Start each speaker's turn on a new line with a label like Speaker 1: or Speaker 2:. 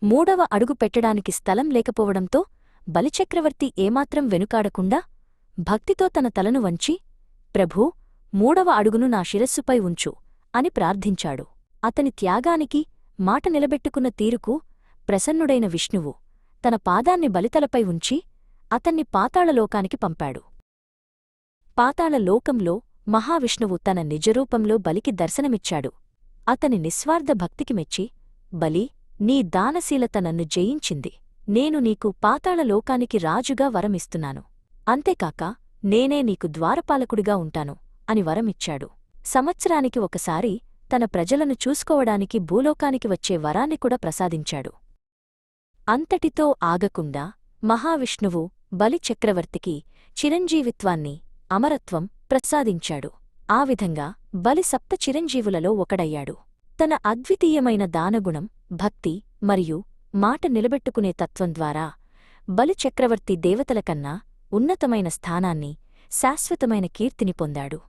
Speaker 1: మూడవ అడుగు పెట్టడానికి స్థలం లేకపోవడంతో బలిచక్రవర్తి ఏమాత్రం వెనుకాడకుండా భక్తితో తన తలను వంచి, ప్రభూ, మూడవ అడుగును నా శిరస్సుపై ఉంచు అని ప్రార్థించాడు. అతని త్యాగానికి, మాట నిలబెట్టుకున్న తీరుకు ప్రసన్నుడైన విష్ణువు తన పాదాన్ని బలితలపై ఉంచి అతన్ని పాతాళలోకానికి పంపాడు. పాతాళలోకంలో మహావిష్ణువు తన నిజరూపంలో బలికి దర్శనమిచ్చాడు. అతని నిస్వార్థ భక్తికి మెచ్చి, బలీ, నీ దానశీలత నన్ను జయించింది. నేను నీకు పాతాళలోకానికి రాజుగా వరమిస్తున్నాను. అంతేకాక నేనే నీకు ద్వారపాలకుడిగా ఉంటాను అని వరమిచ్చాడు. సంవత్సరానికి ఒకసారి తన ప్రజలను చూసుకోవడానికి భూలోకానికి వచ్చే వరాన్ని కూడా ప్రసాదించాడు. అంతటితో ఆగకుండా మహావిష్ణువు బలి చక్రవర్తికి చిరంజీవిత్వాన్ని, అమరత్వం ప్రసాదించాడు. ఆ విధంగా బలి సప్త చిరంజీవులలో ఒకడయ్యాడు. తన అద్వితీయమైన దానగుణం, భక్తి మరియు మాట నిలబెట్టుకునే తత్వం ద్వారా బలి చక్రవర్తి దేవతలకన్నా ఉన్నతమైన స్థానాన్ని, శాశ్వతమైన కీర్తిని పొందాడు.